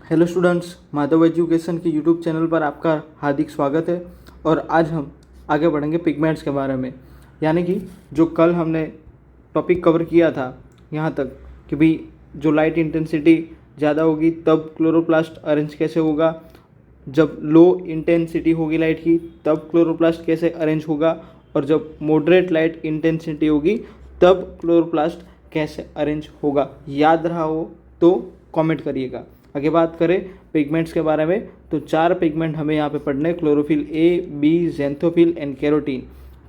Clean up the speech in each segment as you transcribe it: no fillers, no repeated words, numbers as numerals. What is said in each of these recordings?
Hello students, Madhav education के YouTube channel पर आपका हार्दिक स्वागत है। और आज हम आगे बढ़ेंगे पिगमेंट्स के बारे में। यानी कि जो कल हमने टॉपिक कवर किया था यहाँ तक कि भाई जो लाइट इंटेंसिटी ज़्यादा होगी तब क्लोरोप्लास्ट अरेंज कैसे होगा, जब लो इंटेंसिटी होगी लाइट की तब क्लोरोप्लास्ट कैसे अरेंज होगा, और जब मॉडरेट लाइट इंटेंसिटी होगी तब क्लोरोप्लास्ट कैसे अरेंज होगा। याद रहा हो तो कमेंट करिएगा। आगे बात करें पिगमेंट्स के बारे में तो 4 पिगमेंट हमें यहाँ पे पढ़ने हैं, chlorophyll A, B, xanthophyll and carotene.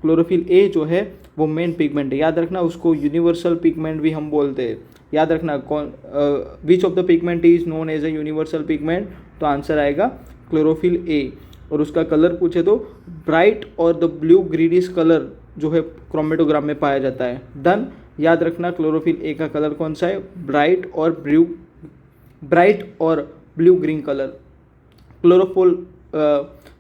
Chlorophyll A जो है वो मेन पिगमेंट है, याद रखना। उसको यूनिवर्सल पिगमेंट भी हम बोलते हैं। याद रखना कौन which of the pigment is known as a universal pigment, तो आंसर आएगा क्लोरोफिल ए। और उसका कलर पूछे तो ब्राइट और द ब्लू ग्रीनिश कलर जो है क्रोमेटोग्राम में पाया जाता है। डन। याद रखना क्लोरोफिल ए का कलर कौन सा है, ब्राइट और blue green colour.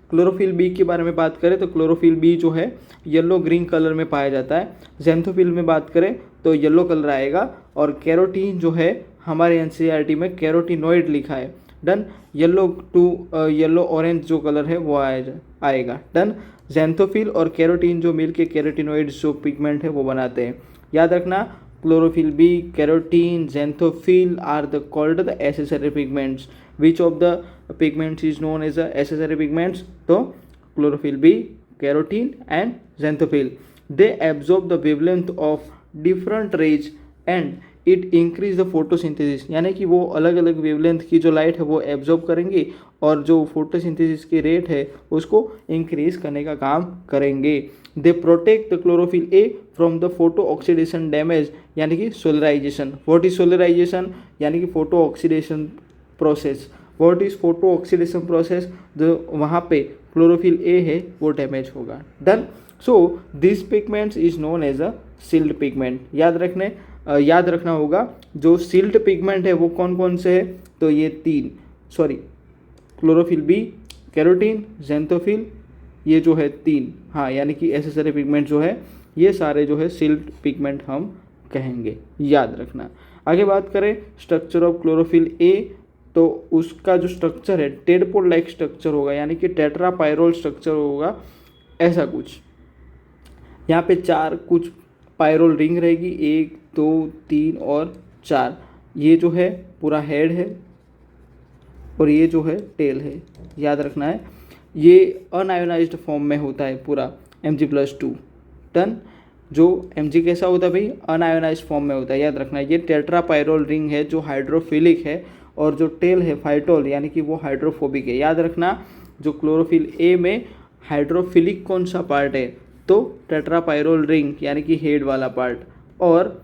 Chlorophyll B के बारे में बात करें तो क्लोरोफिल बी जो है येलो ग्रीन कलर में पाया जाता है। ज़ैंथोफिल में बात करें तो येलो कलर आएगा। और कैरोटीन जो है हमारे एनसीईआरटी में कैरोटिनॉइड लिखा है। डन। येलो ऑरेंज जो कलर है वो आएगा। डन। ज़ैंथोफिल और कैरोटीन जो मिल के कैरोटिनॉइड्स जो पिगमेंट है वो बनाते हैं। याद रखना chlorophyll B, carotene, xanthophyll are the called the accessory pigments. Which of the pigments is known as the accessory pigments, तो chlorophyll B, carotene and xanthophyll. They absorb the wavelength of different rays and it increase the photosynthesis. यानी कि वो अलग अलग wavelength की जो light है वो एब्जॉर्ब करेंगे और जो फोटोसिंथेसिस की रेट है उसको इंक्रीज करने का काम करेंगे। They protect the chlorophyll A from the photo oxidation damage, यानी कि सोलराइजेशन। व्हाट इज सोलराइजेशन, यानी कि photo oxidation process. What is photo oxidation process, जो वहाँ पे क्लोरोफिल ए है वो डैमेज होगा। Done. So this pigments is known as a shield pigment. याद रखना होगा जो सील्ड पिगमेंट है वो कौन कौन से है, तो ये क्लोरोफिल बी, कैरोटीन, ज़ैंथोफिल, ये जो है 3, हाँ, यानी कि एसेसरी पिगमेंट जो है ये सारे जो है सील्ड पिगमेंट हम कहेंगे। याद रखना। आगे बात करें स्ट्रक्चर ऑफ क्लोरोफिल ए, तो उसका जो स्ट्रक्चर है टेडपोड लाइक स्ट्रक्चर होगा, यानी कि टेट्रापायरोल स्ट्रक्चर होगा ऐसा कुछ। यहाँ पे 4 कुछ पायरोल रिंग रहेगी, 1, 2, 3 और 4। ये जो है पूरा हेड है और ये जो है टेल है। याद रखना है ये अनआयोनाइज्ड फॉर्म में होता है पूरा Mg+2। टन। जो Mg कैसा होता है भाई, अनआयोनाइज्ड फॉर्म में होता है। याद रखना ये टेट्रापायरोल रिंग है जो हाइड्रोफिलिक है, और जो टेल है फाइटोल यानी कि वो हाइड्रोफोबिक है। याद रखना जो क्लोरोफिल ए में हाइड्रोफिलिक कौन सा पार्ट है, तो टेट्रापायरोल रिंग यानी कि हेड वाला पार्ट। और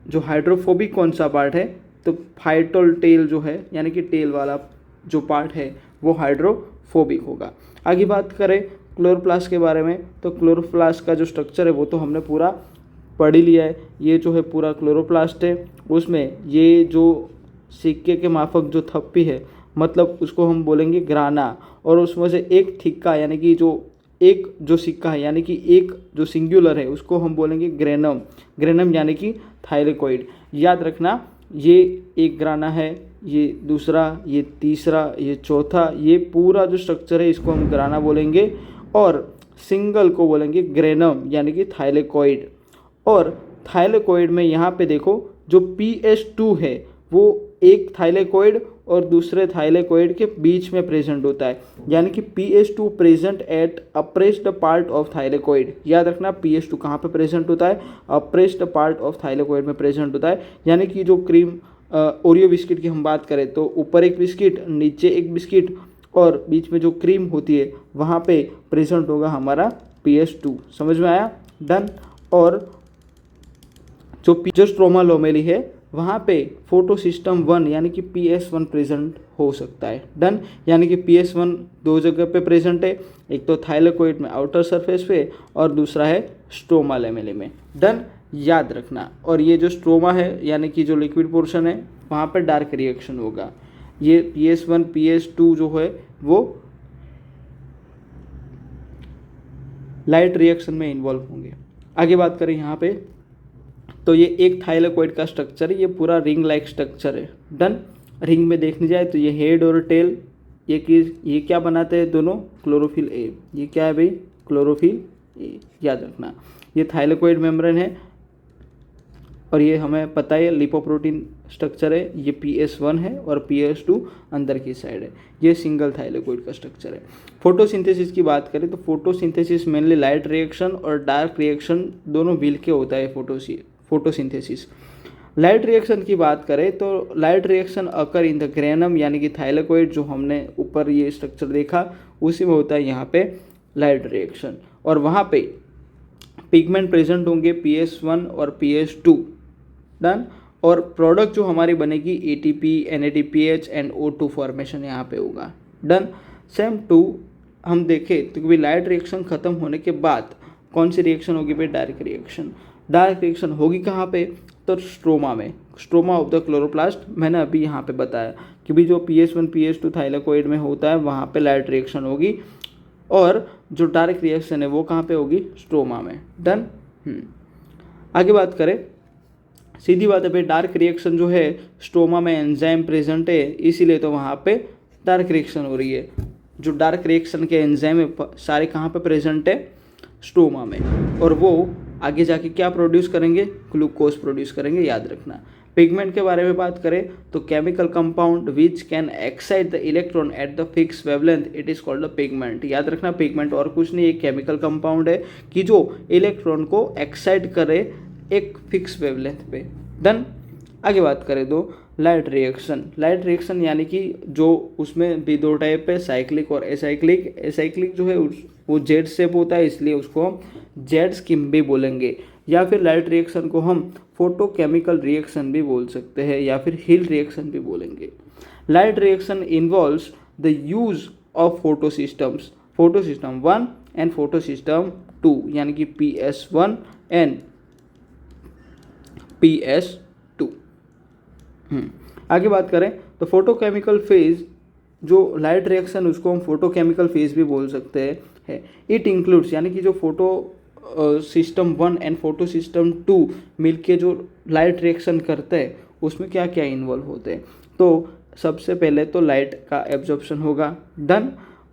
जो हाइड्रोफोबिक कौन सा पार्ट है, तो फाइटोल टेल जो है यानी कि टेल वाला जो पार्ट है वो हाइड्रोफोबिक होगा। आगे बात करें क्लोरोप्लास्ट के बारे में तो क्लोरोप्लास्ट का जो स्ट्रक्चर है वो तो हमने पूरा पढ़ ही लिया है। ये जो है पूरा क्लोरोप्लास्ट है, उसमें ये जो सिक्के के माफक जो थप्पी है मतलब उसको हम बोलेंगे ग्राना, और उसमें से एक थिक्का यानी कि जो सिक्का है यानी कि एक जो सिंगुलर है उसको हम बोलेंगे ग्रेनम यानी कि थाइलेकोइड। याद रखना ये एक ग्राना है, ये दूसरा, ये तीसरा, ये चौथा, ये पूरा जो स्ट्रक्चर है इसको हम ग्राना बोलेंगे, और सिंगल को बोलेंगे ग्रेनम यानी कि थाइलेकोइड। और थाइलेकोइड में यहाँ पे देखो जो PS2 है वो एक थाइलेकोइड और दूसरे थाइलेकोइड के बीच में प्रेजेंट होता है, यानी कि PS2 present at apprised part of thylakoid. याद रखना PS2 कहाँ पे प्रेजेंट होता है, अप्रेस्ड पार्ट ऑफ थाइलेकोइड में प्रेजेंट होता है। यानी कि जो क्रीम ओरियो बिस्किट की हम बात करें तो ऊपर एक बिस्किट, नीचे एक बिस्किट और बीच में जो क्रीम होती है वहाँ पे प्रेजेंट होगा हमारा PS2। समझ में आया। डन। और जो स्ट्रोमा लोमेली है वहाँ पे फोटोसिस्टम 1 यानी कि PS1 प्रेजेंट हो सकता है। डन। यानी कि PS1 दो जगह पे प्रेजेंट है, एक तो थाइलेकोइड में आउटर सरफेस पे और दूसरा है स्ट्रोमा लेमेली में। डन। याद रखना। और ये जो स्ट्रोमा है यानी कि जो लिक्विड पोर्शन है वहाँ पे डार्क रिएक्शन होगा। ये PS1 PS2 जो है वो लाइट रिएक्शन में इन्वॉल्व होंगे। आगे बात करें यहाँ पे तो ये एक थाइलेकोइड का स्ट्रक्चर है, ये पूरा रिंग लाइक स्ट्रक्चर है। डन। रिंग में देखने जाए तो ये हेड और टेल, ये क्या बनाते हैं दोनों, क्लोरोफिल ए। ये क्या है भाई, क्लोरोफिल ए, याद रखना। ये थाइलेकोइड मेम्ब्रेन है और ये हमें पता है लिपोप्रोटीन स्ट्रक्चर है। ये PS1 है और PS2 अंदर की साइड है। ये सिंगल थाइलेकोइड का स्ट्रक्चर है। फोटोसिंथेसिस की बात करें तो फोटोसिंथेसिस मेनली लाइट रिएक्शन और डार्क रिएक्शन दोनों मिल के होता है फोटोसिंथेसिस। लाइट रिएक्शन की बात करें तो light reaction occur in the granum यानी कि थाइलेकोइड, जो हमने ऊपर ये स्ट्रक्चर देखा उसी में होता है यहाँ पे लाइट रिएक्शन, और वहाँ पे पिगमेंट प्रेजेंट होंगे PS1 और PS2। डन। और प्रोडक्ट जो हमारी बनेगी ATP, NADPH and O2 formation यहाँ पे होगा। डन। सेम टू हम देखें तो कभी लाइट रिएक्शन ख़त्म होने के बाद कौन सी रिएक्शन होगी भाई, डार्क रिएक्शन। डार्क रिएक्शन होगी कहाँ पे, तो स्ट्रोमा में, स्ट्रोमा ऑफ द क्लोरोप्लास्ट। मैंने अभी यहाँ पे बताया कि भी जो PS1 PS2 थाइलेकोइड में होता है वहाँ पे लाइट रिएक्शन होगी, और जो डार्क रिएक्शन है वो कहाँ पे होगी, स्ट्रोमा में। डन। आगे बात करें, सीधी बात है भाई, डार्क रिएक्शन जो है स्ट्रोमा में एंजाइम प्रेजेंट है, इसीलिए तो वहाँ पे डार्क रिएक्शन हो रही है। जो डार्क रिएक्शन के एंजाइम है सारे कहाँ पे प्रेजेंट है, स्ट्रोमा में, और वो आगे जाके क्या प्रोड्यूस करेंगे, ग्लूकोज प्रोड्यूस करेंगे, याद रखना। पिगमेंट के बारे में बात करें तो chemical compound which can excite the electron at the fix wavelength, it is called the pigment. याद रखना, पिगमेंट और कुछ नहीं, एक केमिकल कंपाउंड है कि जो इलेक्ट्रॉन को एक्साइट करे एक फिक्स वेवलेंथ पे। डन। आगे बात करें तो लाइट रिएक्शन। लाइट रिएक्शन यानी कि जो उसमें भी दो टाइप है, साइक्लिक और एसाइक्लिक। एसाइक्लिक जो है वो जेड शेप होता है, इसलिए उसको हम जेड स्किम भी बोलेंगे, या फिर लाइट रिएक्शन को हम फोटोकेमिकल रिएक्शन भी बोल सकते हैं, या फिर हिल रिएक्शन भी बोलेंगे। Light reaction involves the use of photosystems, photosystem 1 and photosystem 2 यानी कि PS1 एंड PS2। आगे बात करें तो फोटोकेमिकल फेज, जो लाइट रिएक्शन उसको हम फोटोकेमिकल फेज भी बोल सकते हैं। इट इंक्लूड्स यानी कि जो photo system 1 and photo system 2 मिलके जो लाइट रिएक्शन करते हैं उसमें क्या क्या इन्वॉल्व होते हैं। तो सबसे पहले तो लाइट का एब्जॉर्प्शन होगा। डन।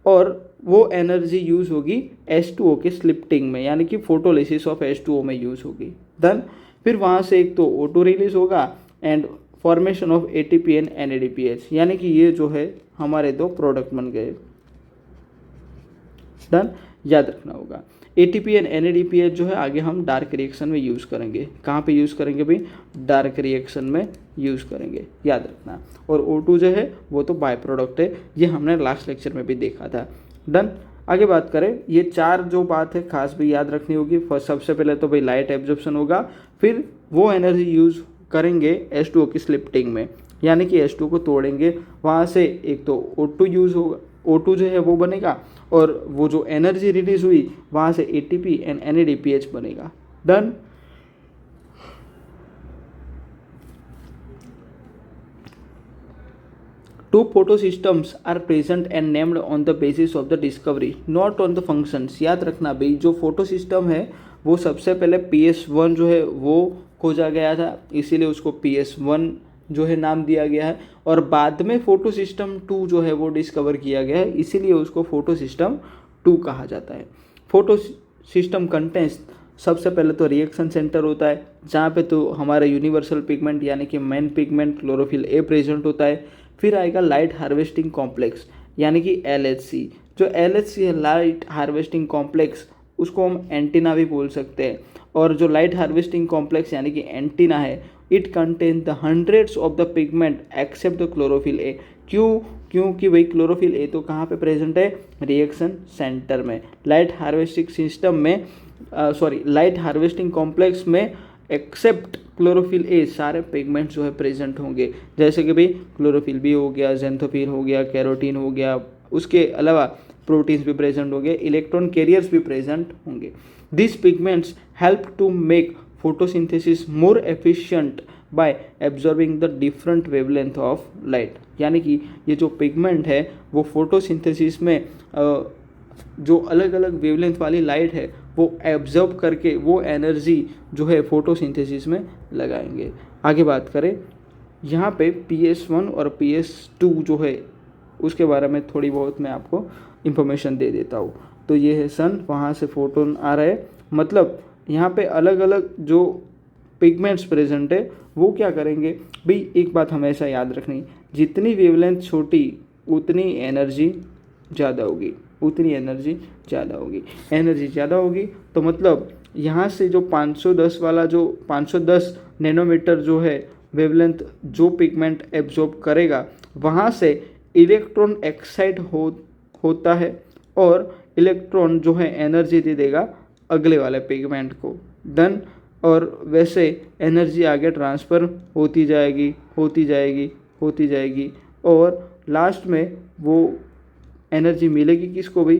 और वो एनर्जी यूज़ होगी H2O के स्लिप्टिंग में, यानी कि फोटोलिसिस ऑफ H2O में यूज़ होगी। डन। फिर वहाँ से एक तो O2 रिलीज होगा and formation of ATP and NADPH, यानी कि ये जो है हमारे दो प्रोडक्ट बन गए। डन। याद रखना होगा ATP एंड NADPH जो है आगे हम डार्क रिएक्शन में यूज़ करेंगे। कहाँ पे यूज़ करेंगे भाई, डार्क रिएक्शन में यूज़ करेंगे, याद रखना। और O2 जो है वो तो बाय प्रोडक्ट है, ये हमने लास्ट लेक्चर में भी देखा था। डन। आगे बात करें, ये चार जो बात है खास भी याद रखनी होगी। फर्स्ट सबसे पहले तो भाई लाइट एब्जॉर्प्शन होगा, फिर वो एनर्जी यूज़ करेंगे H2O की स्लिप्टिंग में, यानी कि H2O को तोड़ेंगे, वहाँ से एक तो O2 यूज़ होगा, O2 जो है वो बनेगा, और वो जो एनर्जी रिलीज हुई वहाँ से ATP एंड NADPH बनेगा। Done. Two photosystems are present and named on the basis of the discovery, not on the functions। याद रखना भाई, जो फोटो सिस्टम है वो सबसे पहले PS1 जो है वो खोजा गया था, इसीलिए उसको PS1 जो है नाम दिया गया है, और बाद में फोटो सिस्टम 2 जो है वो डिस्कवर किया गया है, इसीलिए उसको फोटो सिस्टम 2 कहा जाता है। फोटो सिस्टम कंटेंट्स, सबसे पहले तो रिएक्शन सेंटर होता है, जहाँ पे तो हमारा यूनिवर्सल पिगमेंट यानी कि main pigment chlorophyll A present होता है। फिर आएगा लाइट हार्वेस्टिंग कॉम्प्लेक्स यानी कि LHC। जो LHC है लाइट हार्वेस्टिंग कॉम्प्लेक्स, उसको हम एंटीना भी बोल सकते हैं। और जो लाइट हार्वेस्टिंग कॉम्प्लेक्स यानी कि एंटीना है, it contain the hundreds of the pigment except the chlorophyll A. क्योंकि भाई क्लोरोफिल ए तो कहाँ पे प्रेजेंट है, रिएक्शन सेंटर में। लाइट हार्वेस्टिंग सिस्टम में लाइट हार्वेस्टिंग कॉम्प्लेक्स में एक्सेप्ट क्लोरोफिल ए सारे पिगमेंट जो है प्रेजेंट होंगे, जैसे कि भाई क्लोरोफिल बी हो गया, जेंथोफिल हो गया, कैरोटीन हो गया, उसके अलावा प्रोटीन्स भी प्रेजेंट होंगे, इलेक्ट्रॉन कैरियर्स भी प्रेजेंट होंगे। This pigments help to make photosynthesis more efficient by absorbing the different wavelength of light. यानी कि ये जो पिगमेंट है वो फोटोसिंथेसिस में जो अलग अलग वेवलेंथ वाली लाइट है वो एब्जॉर्ब करके वो एनर्जी जो है फोटोसिंथेसिस में लगाएंगे। आगे बात करें यहाँ पे PS1 और PS2 जो है उसके बारे में थोड़ी बहुत मैं आपको इन्फॉर्मेशन दे देता हूँ। तो ये है सन, वहाँ से फोटोन आ रहा है, मतलब यहाँ पे अलग अलग जो पिगमेंट्स प्रेजेंट है वो क्या करेंगे भाई, एक बात हमेशा याद रखनी, जितनी वेवलेंथ छोटी उतनी एनर्जी ज़्यादा होगी, उतनी एनर्जी ज़्यादा होगी। एनर्जी ज़्यादा होगी तो मतलब यहाँ से जो 510 वाला, जो 510 नैनोमीटर जो है वेवलेंथ जो पिगमेंट एब्जॉर्ब करेगा, वहाँ से इलेक्ट्रॉन एक्साइट होता है और इलेक्ट्रॉन जो है एनर्जी दे देगा अगले वाले पिगमेंट को, डन। और वैसे एनर्जी आगे ट्रांसफ़र होती जाएगी, होती जाएगी, होती जाएगी, और लास्ट में वो एनर्जी मिलेगी किसको भी,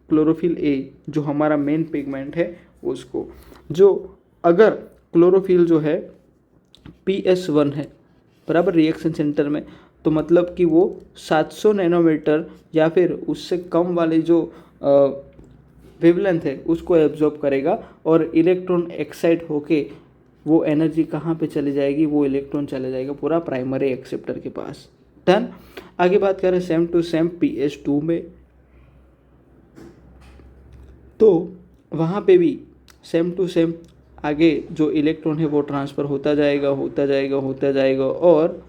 क्लोरोफिल ए जो हमारा मेन पिगमेंट है उसको। जो अगर क्लोरोफिल जो है PS1 है बराबर रिएक्शन सेंटर में, तो मतलब कि वो 700 नैनोमीटर या फिर उससे कम वाली जो वेवलेंथ है उसको एब्जॉर्ब करेगा और इलेक्ट्रॉन एक्साइट होके वो एनर्जी कहाँ पे चली जाएगी, वो इलेक्ट्रॉन चले जाएगा पूरा प्राइमरी एक्सेप्टर के पास, डन। आगे बात करें सेम टू सेम PS2 में, तो वहाँ पे भी सेम टू सेम आगे जो इलेक्ट्रॉन है वो ट्रांसफ़र होता जाएगा, होता जाएगा, होता जाएगा, और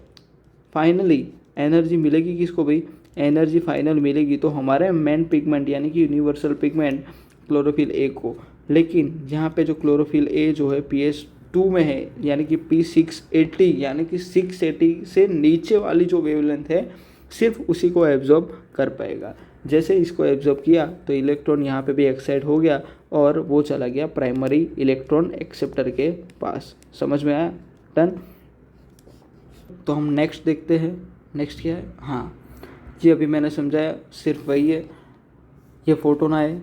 फाइनली एनर्जी मिलेगी किसको भाई, एनर्जी फाइनल मिलेगी तो हमारे मेन पिगमेंट यानी कि यूनिवर्सल पिगमेंट क्लोरोफिल ए को। लेकिन यहाँ पे जो क्लोरोफिल ए जो है PS2 में है, यानी कि P680, यानी कि 680 से नीचे वाली जो वेवलेंथ है सिर्फ उसी को एब्जॉर्ब कर पाएगा। जैसे इसको एब्जॉर्ब किया तो इलेक्ट्रॉन यहाँ पे भी एक्साइट हो गया और वो चला गया प्राइमरी इलेक्ट्रॉन एक्सेप्टर के पास। समझ में आया, डन। तो हम नेक्स्ट देखते हैं, नेक्स्ट क्या है, हाँ ये अभी मैंने समझाया सिर्फ वही है, ये फोटोन आए,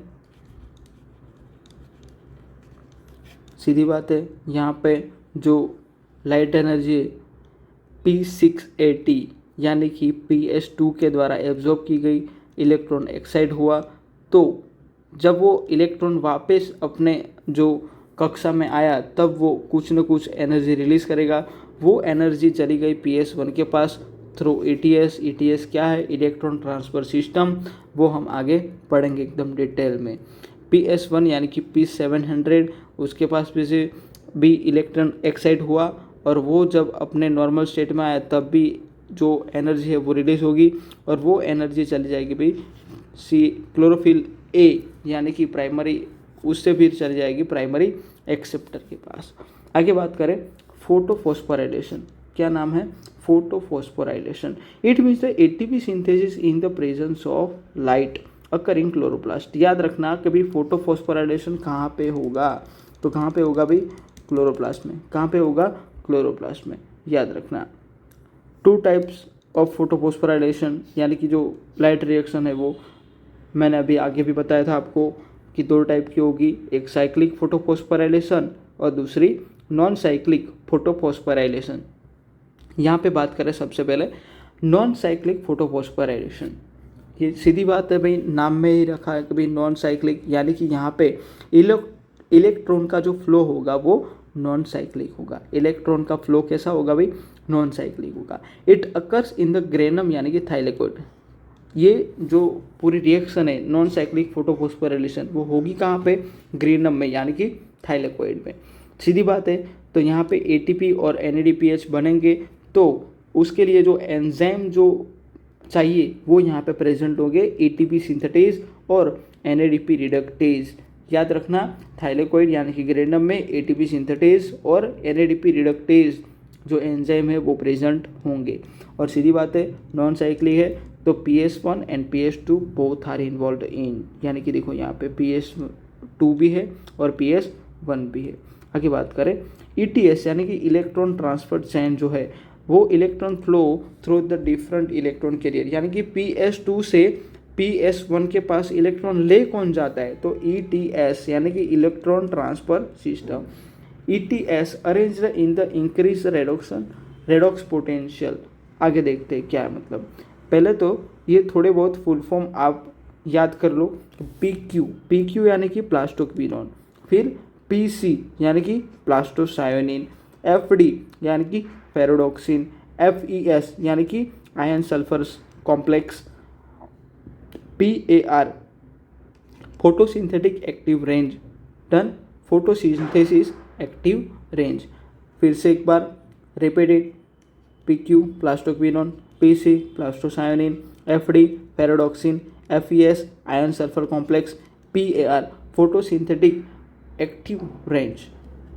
सीधी बात है। यहाँ पे जो लाइट एनर्जी है P680 यानी कि PS2 के द्वारा एब्जॉर्ब की गई, इलेक्ट्रॉन एक्साइट हुआ, तो जब वो इलेक्ट्रॉन वापस अपने जो कक्षा में आया तब वो कुछ न कुछ एनर्जी रिलीज़ करेगा। वो एनर्जी चली गई PS1 के पास थ्रू ETS। ETS क्या है, इलेक्ट्रॉन ट्रांसफ़र सिस्टम, वो हम आगे पढ़ेंगे एकदम डिटेल में। PS1 यानी कि P700 उसके पास भी इलेक्ट्रॉन एक्साइट हुआ और वो जब अपने नॉर्मल स्टेट में आया तब भी जो एनर्जी है वो रिलीज़ होगी और वो एनर्जी चली जाएगी भाई क्लोरोफिल ए यानी कि प्राइमरी, उससे फिर चली जाएगी प्राइमरी एक्सेप्टर के पास। आगे बात करें फोटोफॉस्फोराइलेशन, क्या नाम है, photophosphorylation. It means the ATP synthesis in the presence of light occurring chloroplast. याद रखना कभी फोटोफॉस्फोराइलेशन कहाँ पे होगा, तो कहाँ पे होगा भाई, क्लोरोप्लास्ट में। कहाँ पे होगा, क्लोरोप्लास्ट में, याद रखना। 2 टाइप्स ऑफ फोटोफॉस्फोराइलेशन यानी कि जो लाइट रिएक्शन है वो मैंने अभी आगे भी बताया था आपको कि 2 टाइप की होगी, एक साइक्लिक फोटोफॉस्फोराइलेशन और दूसरी नॉन साइक्लिक फोटोफॉस्फोराइलेशन। यहाँ पे बात करें सबसे पहले नॉन साइक्लिक फोटोफॉस्फोराइलेशन। ये सीधी बात है भाई, नाम में ही रखा है कि भाई नॉन साइक्लिक, यानी कि यहाँ पे इलेक्ट्रॉन का जो फ्लो होगा वो नॉन साइक्लिक होगा। इलेक्ट्रॉन का फ्लो कैसा होगा भाई, नॉन साइक्लिक होगा। It occurs in the granum यानी कि थाइलेकोइड। ये जो पूरी रिएक्शन है नॉन साइक्लिक फोटोफॉस्फोराइलेशन वो होगी कहाँ पे, ग्रेनम में यानी कि थाइलेकोइड में। सीधी बात है, तो यहाँ पे ATP और NADPH बनेंगे तो उसके लिए जो एंजाइम जो चाहिए वो यहाँ पे प्रेजेंट होंगे, ATP सिंथेटेज और NADP रिडक्टेज। याद रखना, थाइलेकोइड यानी कि ग्रेनम में ATP सिंथेटेज और NADP रिडक्टेज जो एंजाइम है वो प्रेजेंट होंगे। और सीधी बात है नॉन साइक्लिक है तो PS1 and PS2 both are involve in, यानी कि देखो यहाँ पे PS2 भी है और PS1 भी है। आगे बात करें ETS यानी कि इलेक्ट्रॉन ट्रांसफर चेन जो है वो electron flow through the different electron carrier, यानी कि PS2 से PS1 के पास इलेक्ट्रॉन ले कौन जाता है, तो ETS यानी कि electron transfer system. ETS arranged in the increase redox potential. आगे देखते हैं क्या है मतलब। पहले तो ये थोड़े बहुत फुल फॉर्म आप याद कर लो। PQ यानी कि प्लास्टोक्विनोन, फिर PC यानी कि प्लास्टोसायोनिन, FD यानी कि फेरोडॉक्सिन, FeS यानी कि iron sulphur complex, PAR photosynthetic active range, done, photosynthesis active range. फिर से एक बार repeat it, PQ plastoquinone, PC plastocyanin, FD ferredoxin, FeS iron sulphur complex, PAR photosynthetic active range.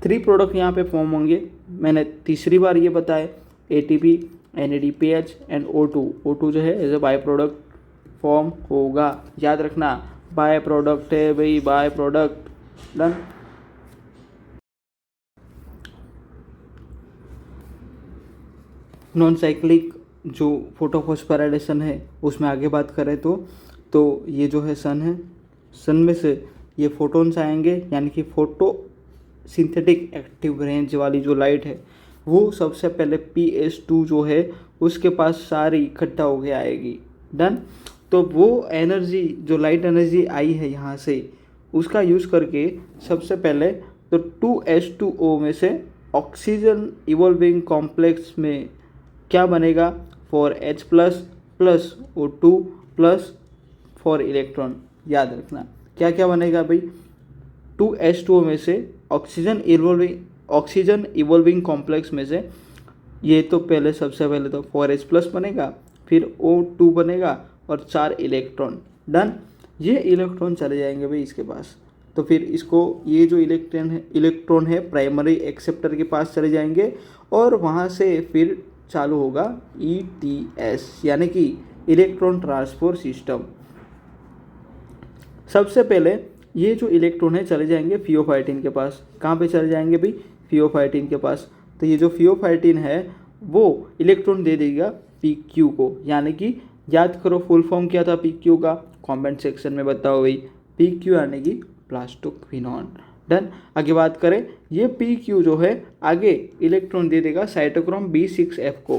3 product यहाँ पे फॉर्म होंगे। मैंने तीसरी बार ये बताया, ATP, NADPH and O2। O2 जो है as a by product form होगा, याद रखना, बाय प्रोडक्ट है भाई, by product, done. Non cyclic जो फोटोफॉस्फोराइलेशन है उसमें आगे बात करें तो ये जो है सन है, सन में से ये फोटोन्स आएंगे, यानी कि फोटो सिंथेटिक एक्टिव रेंज वाली जो लाइट है वो सबसे पहले PS2 जो है उसके पास सारी इकट्ठा होके आएगी, डन। तो वो एनर्जी जो लाइट एनर्जी आई है यहाँ से उसका यूज़ करके सबसे पहले तो 2H2O में से ऑक्सीजन इवॉल्विंग कॉम्प्लेक्स में क्या बनेगा, 4H plus plus O2 plus 4 electron. याद रखना क्या क्या बनेगा भाई, 2H2O में से ऑक्सीजन इवॉल्विंग कॉम्प्लेक्स में से ये तो पहले सबसे पहले तो 4H प्लस बनेगा, फिर O2 बनेगा और 4 इलेक्ट्रॉन, डन। ये इलेक्ट्रॉन चले जाएंगे भाई इसके पास, तो फिर इसको ये जो इलेक्ट्रॉन है प्राइमरी एक्सेप्टर के पास चले जाएंगे और वहाँ से फिर चालू होगा ETS यानी कि इलेक्ट्रॉन ट्रांसपोर्ट सिस्टम। सबसे पहले ये जो इलेक्ट्रॉन है चले जाएंगे फियोफाइटिन के पास। कहाँ पे चले जाएंगे भाई, फियोफाइटिन के पास। तो ये जो फियोफाइटिन है वो इलेक्ट्रॉन दे देगा PQ को, यानी कि याद करो फुल फॉर्म क्या था PQ का, कमेंट सेक्शन में बताओ भाई। PQ यानी कि प्लास्टोक्विनोन, डन। आगे बात करें, ये PQ जो है आगे इलेक्ट्रॉन दे देगा साइटोक्रोम B6F को।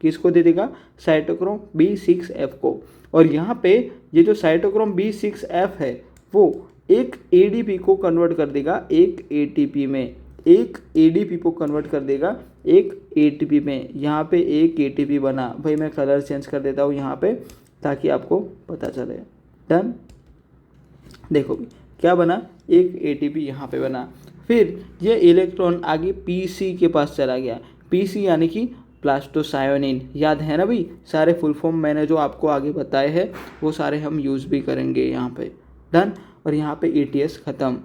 किसको दे देगा, साइटोक्रोम B6F को। और यहाँ पे ये जो साइटोक्रोम B6F है वो एक ADP को कन्वर्ट कर देगा एक ATP में, एक ADP को कन्वर्ट कर देगा एक ATP में। यहाँ पे एक ATP बना भाई, मैं कलर चेंज कर देता हूँ यहाँ पे ताकि आपको पता चले, डन। देखो भी क्या बना, एक ATP यहाँ पे बना। फिर ये इलेक्ट्रॉन आगे PC के पास चला गया। PC यानी कि प्लास्टोसायोनिन, याद है ना भाई, सारे फुल फॉर्म मैंने जो आपको आगे बताए हैं वो सारे हम यूज़ भी करेंगे यहाँ पे, डन। और यहाँ पे ETS ख़त्म।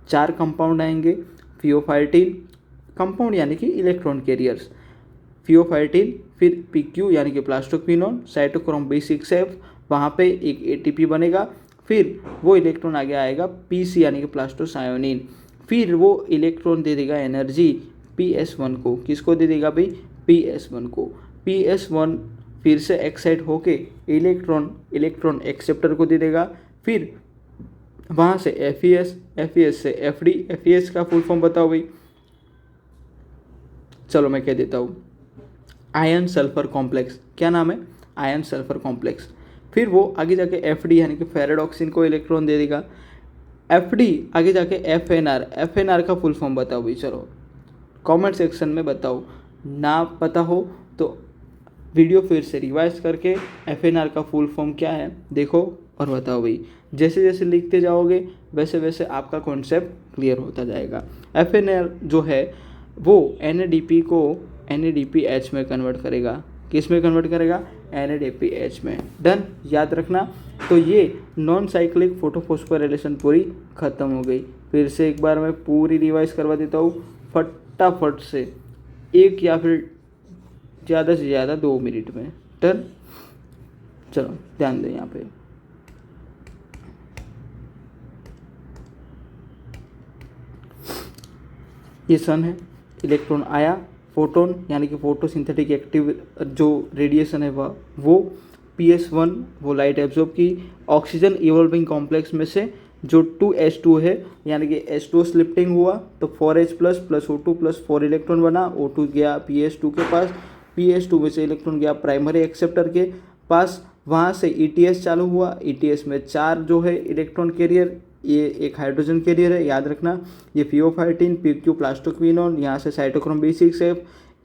4 कंपाउंड आएंगे, फियोफाइटिन कंपाउंड यानी कि इलेक्ट्रॉन कैरियर्स, फियोफाइटिन, फिर PQ यानी कि प्लास्टोक्विनोन, साइटोक्रोम B6F, वहाँ पे एक ATP बनेगा, फिर वो इलेक्ट्रॉन आगे आएगा PC यानी कि प्लास्टोसायोनिन, फिर वो इलेक्ट्रॉन दे देगा एनर्जी PS1 को। किसको दे देगा भाई, PS1 को। PS1 फिर से एक्साइट होके इलेक्ट्रॉन एक्सेप्टर को दे देगा, फिर वहाँ से FeS से FD, FeS का फुल फॉर्म बताओ भाई, चलो मैं कह देता हूँ, आयन सल्फर कॉम्प्लेक्स। क्या नाम है, आयन सल्फर कॉम्प्लेक्स। फिर वो आगे जाके FD यानी कि फेराडॉक्सिन को इलेक्ट्रॉन दे देगा। FD आगे जाके FNR का फुल फॉर्म बताओ भाई, चलो कमेंट सेक्शन में बताओ। ना पता हो तो वीडियो फिर से रिवाइज करके FNR का फुल फॉर्म क्या है देखो और बताओ भाई। जैसे जैसे लिखते जाओगे वैसे वैसे आपका कॉन्सेप्ट क्लियर होता जाएगा। FNR जो है वो NADP को NADPH में कन्वर्ट करेगा। किस में कन्वर्ट करेगा, NADPH में, डन। याद रखना। तो ये नॉन साइक्लिक फोटोफॉस्फोराइलेशन पूरी ख़त्म हो गई। फिर से एक बार मैं पूरी रिवाइज करवा देता हूँ फटाफट से, 1 या फिर ज़्यादा से ज़्यादा 2 मिनट में, डन। चलो ध्यान दें यहाँ पे। ये सन है, इलेक्ट्रॉन आया, फोटोन यानी कि फोटोसिंथेटिक एक्टिव जो रेडिएशन है वो PS1 वो लाइट एब्जॉर्ब की। ऑक्सीजन इवॉल्विंग कॉम्प्लेक्स में से जो 2H2 है यानी कि H2 स्लिप्टिंग हुआ तो 4H plus plus O2 plus 4 electron बना। O2 गया PS2 के पास, PS2 में से इलेक्ट्रॉन गया प्राइमरी एक्सेप्टर के पास, वहाँ से ETS चालू हुआ। ETS में 4 जो है इलेक्ट्रॉन कैरियर, ये एक हाइड्रोजन कैरियर है, याद रखना। ये फियोफाइटिन, PQ प्लास्टोक्विनोन, यहाँ से साइटोक्रोम B6F,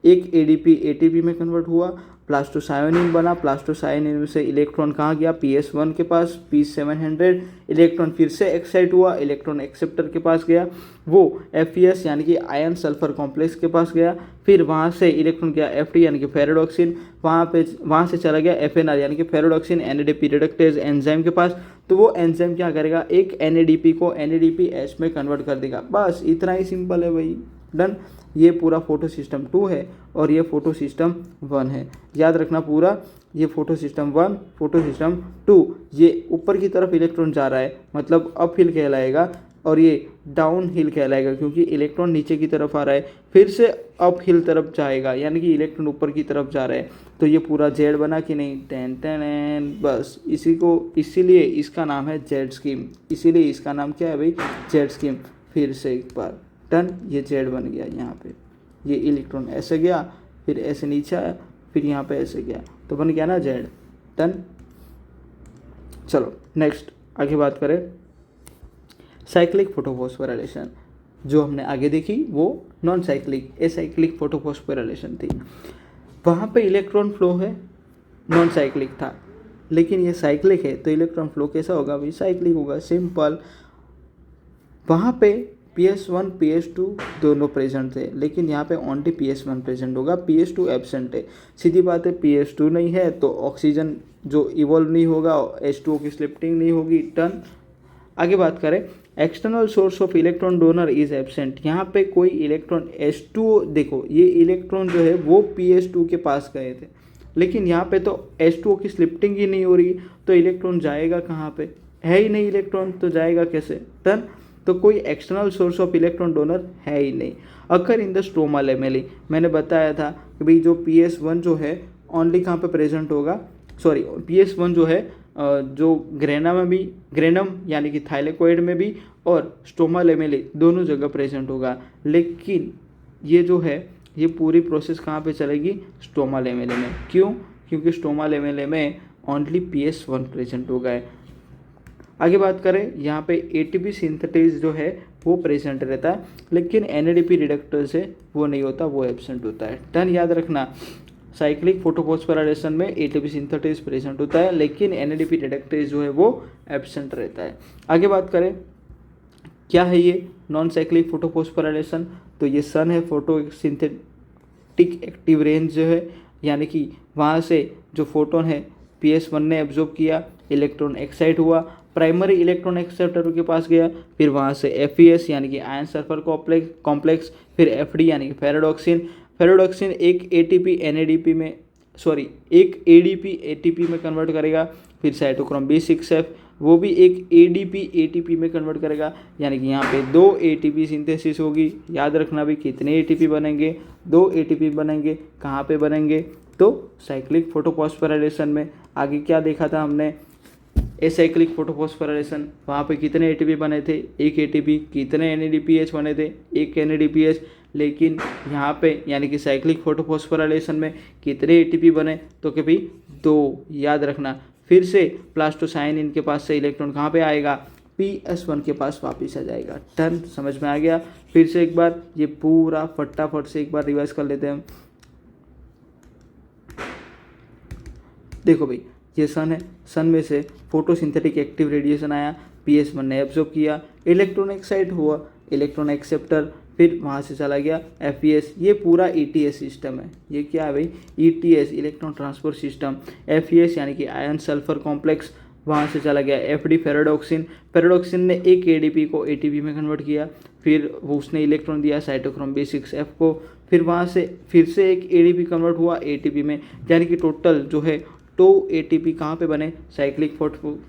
एक एडीपी एटीपी में कन्वर्ट हुआ, प्लास्टोसायोनिन बना, प्लास्टोसायोनिन में से इलेक्ट्रॉन कहाँ गया, PS1 के पास, P700 इलेक्ट्रॉन फिर से एक्साइट हुआ, इलेक्ट्रॉन एक्सेप्टर के पास गया, वो FeS यानी कि आयन सल्फर कॉम्प्लेक्स के पास गया, फिर वहाँ से इलेक्ट्रॉन गया FT यानी कि फेरोडॉक्सिन, वहाँ से चला गया FNR यानी कि फेरोडॉक्सिन NADP रिडक्टेज एंजाइम के पास। तो वो एंजाइम क्या करेगा, एक NADP को NADPH में कन्वर्ट कर देगा। बस इतना ही सिंपल है भाई, डन। ये पूरा फोटो सिस्टम 2 है और ये फोटो सिस्टम 1 है, याद रखना पूरा। ये फोटो सिस्टम 1, फोटो सिस्टम 2, ये ऊपर की तरफ इलेक्ट्रॉन जा रहा है मतलब अप हिल कहलाएगा, और ये डाउन हिल कहलाएगा क्योंकि इलेक्ट्रॉन नीचे की तरफ आ रहा है, फिर से अप हिल तरफ जाएगा यानी कि इलेक्ट्रॉन ऊपर की तरफ जा रहा है। तो ये पूरा जेड बना कि नहीं, टेन टेन, बस इसी को, इसीलिए इसका नाम है जेड स्कीम, इसीलिए इसका नाम क्या है भाई, जेड स्कीम। फिर से एक बार टन, ये जेड बन गया, यहाँ पे ये इलेक्ट्रॉन ऐसे गया, फिर ऐसे नीचे आया, फिर यहाँ पे ऐसे गया, तो बन गया ना जेड, टन। चलो नेक्स्ट आगे बात करें, साइक्लिक फोटोफॉस्फोराइलेशन। जो हमने आगे देखी वो नॉन साइक्लिक एसाइक्लिक फोटोफॉस्फोराइलेशन थी, वहाँ पे इलेक्ट्रॉन फ्लो है, नॉन साइक्लिक था, लेकिन ये साइक्लिक है तो इलेक्ट्रॉन फ्लो कैसा होगा भाई, साइक्लिक होगा, सिंपल। वहाँ पे PS1 PS2 दोनों प्रेजेंट थे, लेकिन यहाँ पे ओनली PS1 प्रेजेंट होगा, PS2 एब्सेंट है। सीधी बात है, PS2 नहीं है तो ऑक्सीजन जो इवॉल्व नहीं होगा, H2O की स्लिप्टिंग नहीं होगी, टन। आगे बात करें, external source of electron donor is absent. यहाँ पे कोई इलेक्ट्रॉन H2O, देखो ये इलेक्ट्रॉन जो है वो PS2 के पास गए थे, लेकिन यहाँ पे तो H2O की स्लिप्टिंग ही नहीं हो रही, तो इलेक्ट्रॉन जाएगा कहाँ पे, है ही नहीं इलेक्ट्रॉन, तो जाएगा कैसे, टन। तो कोई external source of electron donor है ही नहीं। अकर इन द स्ट्रोमा लेमेली, मैंने बताया था कि भाई जो PS1 जो है ओनली कहाँ पे प्रेजेंट होगा, सॉरी PS1 जो है जो ग्रेना में भी, ग्रेनम यानी कि थाइलेकोइड में भी और स्टोमा लेमेली दोनों जगह प्रेजेंट होगा, लेकिन ये जो है ये पूरी प्रोसेस कहाँ पे चलेगी, स्टोमा लेमेले में। क्यों, क्योंकि स्टोमा लेमेले में ओनली PS1 प्रेजेंट होगा। आगे बात करें, यहाँ पे ATP सिंथेटेज जो है वो प्रेजेंट रहता है, लेकिन NADP रिडक्टेज है वो नहीं होता, वो एब्सेंट होता है, टन। याद रखना, साइक्लिक फोटोफॉस्फोराइलेशन में ATP सिंथेटेज प्रेजेंट होता है, लेकिन NADP रिडक्टेज जो है वो एब्सेंट रहता है। आगे बात करें, क्या है ये नॉन साइक्लिक फोटोफॉस्फोराइलेशन, तो ये सन है, फोटो सिंथेटिक एक्टिव रेंज जो है, यानी कि वहाँ से जो फोटोन है PS1 ने एब्जॉर्ब किया, इलेक्ट्रॉन एक्साइट हुआ, प्राइमरी इलेक्ट्रॉन एक्सेप्टर के पास गया, फिर वहाँ से FeS यानी कि आयन सल्फर कॉम्प्लेक्स, फिर FD यानी कि फेरोडॉक्सिन एक ATP NADP में, सॉरी एक ADP ATP में कन्वर्ट करेगा, फिर साइटोक्रोम B6F वो भी एक ADP ATP में कन्वर्ट करेगा, यानी कि यहाँ पे 2 ATP सिंथेसिस होगी। याद रखना भी कितने ATP बनेंगे, 2 ATP बनेंगे, कहाँ पे बनेंगे, तो साइक्लिक फोटोफॉस्फोराइलेशन में। आगे क्या देखा था हमने, एसाइक्लिक फोटोफॉस्फोराइलेशन, वहाँ पे कितने ATP बने थे, एक ATP, कितने NADPH बने थे, एक NADPH, लेकिन यहाँ पे यानी कि साइक्लिक फोटोफॉस्फोराइलेशन में कितने ATP बने, तो कभी 2, याद रखना। फिर से प्लास्टोसाइनिन के पास से इलेक्ट्रॉन कहाँ पे आएगा, PS1 के पास वापस आ जाएगा, टन। समझ में आ गया। फिर से एक बार ये पूरा फटाफट से एक बार रिवाइज कर लेते हैं। देखो भाई, ये सन है, सन में से फोटोसिंथेटिक एक्टिव रेडिएशन आया, PS1 ने एब्जॉर्ब किया, इलेक्ट्रॉन एक्साइट हुआ, इलेक्ट्रॉन एक्सेप्टर, फिर वहाँ से चला गया FeS। ये पूरा ETS सिस्टम है। ये क्या है भाई, ETS electron transfer system. FeS यानी कि आयन सल्फर कॉम्प्लेक्स, वहाँ से चला गया FD फेरोडॉक्सिन ने एक ADP को ATP में कन्वर्ट किया, फिर वो उसने इलेक्ट्रॉन दिया साइटोक्रोम B6F को, फिर वहाँ से फिर से एक ADP कन्वर्ट हुआ ATP में, यानी कि टोटल जो है 2 ATP कहाँ पे बने, साइक्लिक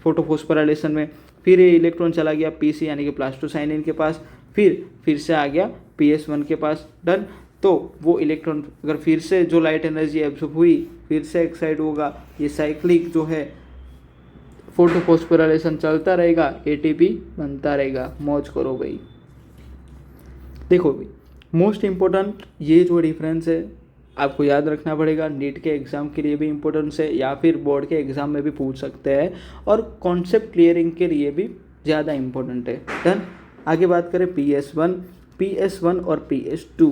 फोटोफॉस्फोराइलेशन में। फिर ये इलेक्ट्रॉन चला गया PC यानी कि प्लास्टोसाइनिन के पास, फिर से आ गया PS1 के पास, डन। तो वो इलेक्ट्रॉन अगर फिर से जो लाइट एनर्जी एब्जॉर्ब हुई, फिर से एक्साइट होगा, ये साइक्लिक जो है फोटोफॉस्फोराइलेशन चलता रहेगा, ATP बनता रहेगा। मौज करो भाई। देखो भाई, मोस्ट इम्पोर्टेंट ये जो डिफरेंस है आपको याद रखना पड़ेगा, नीट के एग्ज़ाम के लिए भी इम्पोर्टेंस है, या फिर बोर्ड के एग्ज़ाम में भी पूछ सकते हैं, और कॉन्सेप्ट क्लियरिंग के लिए भी ज़्यादा इम्पोर्टेंट है, डन। आगे बात करें PS1 और PS2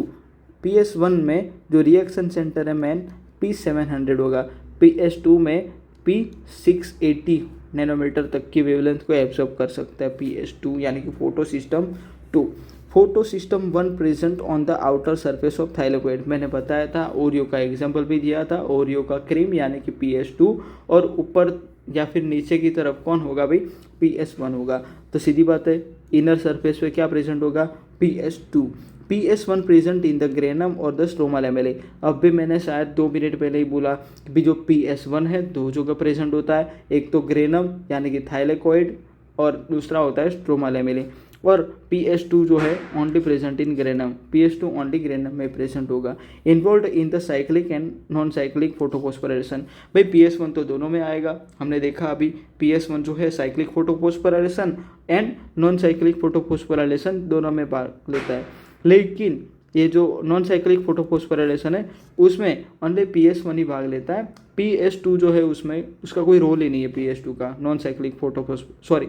PS1 में जो रिएक्शन सेंटर है मेन P700 होगा, PS2 में P680 नैनोमीटर तक की वेवलेंथ को एब्जॉर्ब कर सकता है PS2 यानी कि photo system 2। Photo system 1 present on the outer surface of thylakoid, मैंने बताया था, ओरियो का एग्जाम्पल भी दिया था, ओरियो का क्रीम यानी कि PS2, और ऊपर या फिर नीचे की तरफ कौन होगा भाई, PS1 होगा। तो सीधी बात है इनर सरफेस पे क्या प्रेजेंट होगा, PS2। PS1 present in the granum और द स्ट्रोमा लैमेले। अब भी मैंने शायद 2 मिनट पहले ही बोला कि जो PS1 है दो जगह प्रेजेंट होता है, एक तो ग्रेनम यानी कि थाइलेकोइड और दूसरा होता है स्ट्रोमा लैमेले, और PS2 जो है only present in granum, PS2 only granum में प्रेजेंट होगा। Involve in the cyclic and non cyclic photophosphorylation, भाई PS1 तो दोनों में आएगा, हमने देखा अभी PS1 जो है cyclic photophosphorylation and non cyclic photophosphorylation दोनों में भाग लेता है, लेकिन ये जो नॉन साइक्लिक फोटोफॉस्फोराइलेशन है उसमें ओनली PS1 ही भाग लेता है, PS2 जो है उसमें उसका कोई रोल ही नहीं है PS2 का नॉन साइक्लिक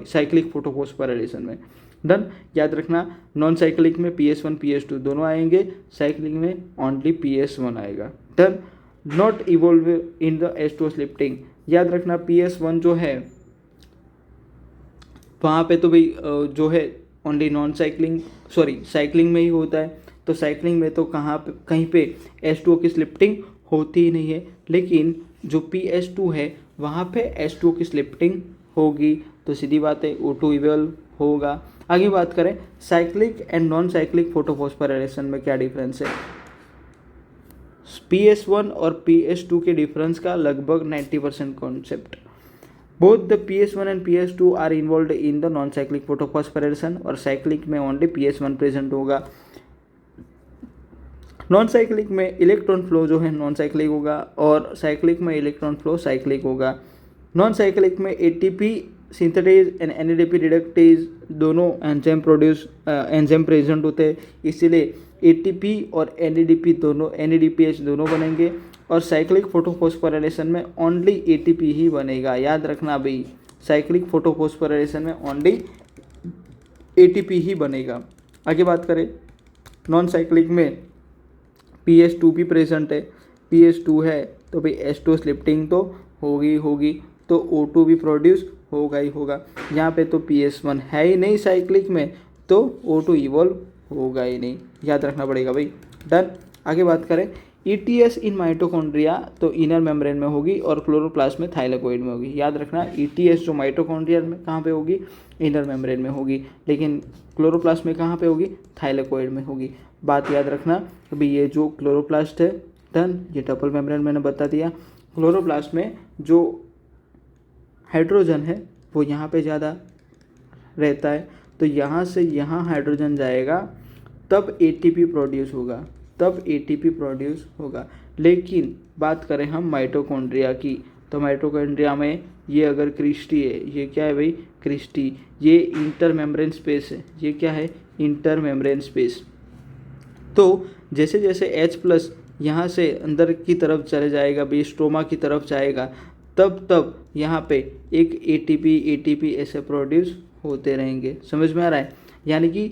साइक्लिक फोटोफॉस्फोराइलेशन में। डन, याद रखना नॉन साइक्लिक में PS1 PS2 दोनों आएंगे, साइक्लिक में ओनली PS1 आएगा। Done, not evolve in the एस्टोस लिफ्टिंग, याद रखना PS1 जो है वहाँ पे तो भाई जो है ओनली नॉन साइक्लिंग में ही होता है, तो साइक्लिंग में तो कहीं पे H2O की स्लिफ्टिंग होती ही नहीं है, लेकिन जो PS2 है वहाँ पे H2O की स्लिफ्टिंग होगी, तो सीधी बात है O2 इवॉल्व होगा। आगे बात करें cyclic and non cyclic photophosphorylation में क्या डिफरेंस है। PS1 और PS2 के डिफरेंस का लगभग 90% concept. Both the PS1 and PS2 are involve in the non cyclic photophosphorylation, और साइक्लिक में ओनली PS1 प्रेजेंट होगा। नॉन साइक्लिक में इलेक्ट्रॉन फ्लो जो है नॉन साइक्लिक होगा, और साइक्लिक में इलेक्ट्रॉन फ्लो साइक्लिक होगा। नॉन साइक्लिक में ATP synthetase and NADP reductase दोनों एंजाइम प्रेजेंट होते हैं, इसीलिए ATP और NADP दोनों NADPH दोनों बनेंगे, और साइक्लिक फोटोफॉस्फोराइलेशन में ओनली ATP ही बनेगा। याद रखना भाई साइक्लिक फोटोफॉस्फोराइलेशन में ओनली ATP ही बनेगा। आगे बात करें नॉन साइक्लिक में PS2 भी प्रेजेंट है, PS2 है तो भाई H2 लिफ्टिंग तो होगी, तो O2 भी प्रोड्यूस होगा ही होगा। यहाँ पे तो PS1 है ही नहीं साइक्लिक में, तो O2 इवॉल्व होगा ही नहीं, याद रखना पड़ेगा भाई। डन, आगे बात करें ETS इन माइटोकॉन्ड्रिया तो इनर मेम्ब्रेन में होगी, और क्लोरोप्लास्ट में थाइलेकोइड में होगी। याद रखना ETS जो माइटोकॉन्ड्रिया में कहाँ पे होगी, इनर मेम्ब्रेन में होगी, लेकिन क्लोरोप्लास्ट में कहाँ पे होगी, थाइलेकोइड में होगी। बात याद रखना अभी ये जो क्लोरोप्लास्ट है, डन, ये डबल मेम्ब्रेन मैंने बता दिया। क्लोरोप्लास्ट में जो हाइड्रोजन है वो यहाँ पे ज़्यादा रहता है, तो यहाँ से यहाँ हाइड्रोजन जाएगा तब ATP प्रोड्यूस होगा। लेकिन बात करें हम माइटोकॉन्ड्रिया की, तो माइटोकॉन्ड्रिया में ये अगर क्रिस्टी है, ये क्या है भाई, क्रिस्टी, ये इंटर मेम्ब्रेन स्पेस है, ये क्या है, इंटर मेम्ब्रेन स्पेस। तो जैसे जैसे H+ यहाँ से अंदर की तरफ चले जाएगा भाई, स्ट्रोमा की तरफ जाएगा, तब यहाँ पे एक ATP ऐसे प्रोड्यूस होते रहेंगे। समझ में आ रहा है, यानी कि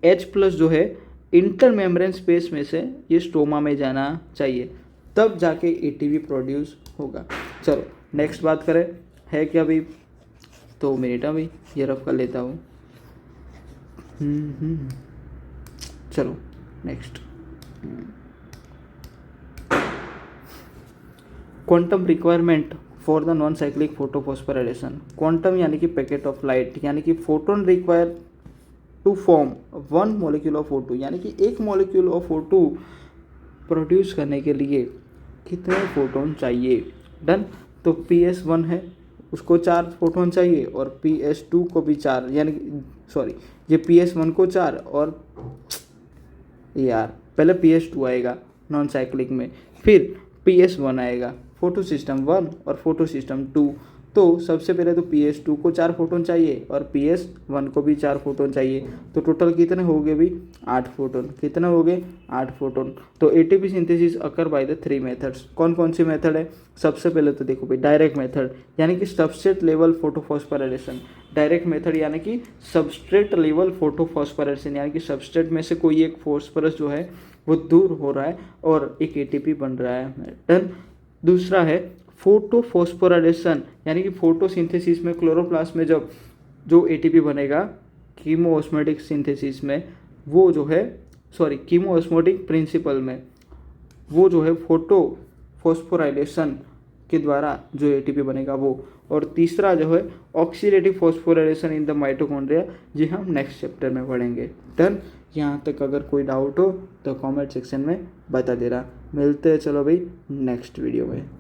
H+ जो है इंटर मेम्ब्रेन स्पेस में से ये स्ट्रोमा में जाना चाहिए, तब जाके ATP प्रोड्यूस होगा। चलो नेक्स्ट बात करें, है क्या भाई, 2 मिनट अभी ये रफ कर लेता हूँ। चलो next, quantum requirement for the non cyclic photophosphorylation. Quantum यानी कि पैकेट ऑफ लाइट, यानी कि photon require to form 1 molecule of O2, यानी कि 1 मॉलिक्यूल ऑफ O2 प्रोड्यूस करने के लिए कितने फोटोन चाहिए। डन, तो PS1 है उसको 4 फोटोन चाहिए, और PS2 को भी 4, यानी ये PS1 को 4, और यार पहले PS2 आएगा नॉन साइक्लिक में, फिर PS1 आएगा, फोटो सिस्टम 1 और फोटो सिस्टम 2। तो सबसे पहले तो PS2 को 4 फोटोन चाहिए और PS1 को भी 4 फोटोन चाहिए, तो टोटल कितने हो गए भी, 8 फोटोन। कितने हो गए, 8 फोटोन। तो ATP synthesis occur by the 3 methods. कौन कौन सी मेथड है, सबसे पहले तो देखो भाई डायरेक्ट मेथड, यानी कि substrate level photophosphorylation. Direct method यानी कि सबस्ट्रेट लेवल फोटोफॉस्फोराइलेशन, यानी कि सबस्ट्रेट में से कोई एक फॉस्फोरस जो है वो दूर हो रहा है और एक एटीपी बन रहा है। डन। दूसरा है फोटोफॉस्फोराइलेशन, यानी कि फोटोसिंथेसिस में क्लोरोप्लास्ट में जब जो एटीपी बनेगा कीमोऑस्मोटिक सिंथेसिस में, वो जो है कीमोऑस्मोटिक प्रिंसिपल में वो जो है फोटोफॉस्फोराइलेशन के द्वारा जो एटीपी बनेगा वो। और तीसरा जो है oxidative phosphorylation in the mitochondria, जी हम नेक्स्ट चैप्टर में पढ़ेंगे। डन। यहाँ तक अगर कोई डाउट हो तो कमेंट सेक्शन में बता देना। मिलते हैं चलो भाई नेक्स्ट वीडियो में।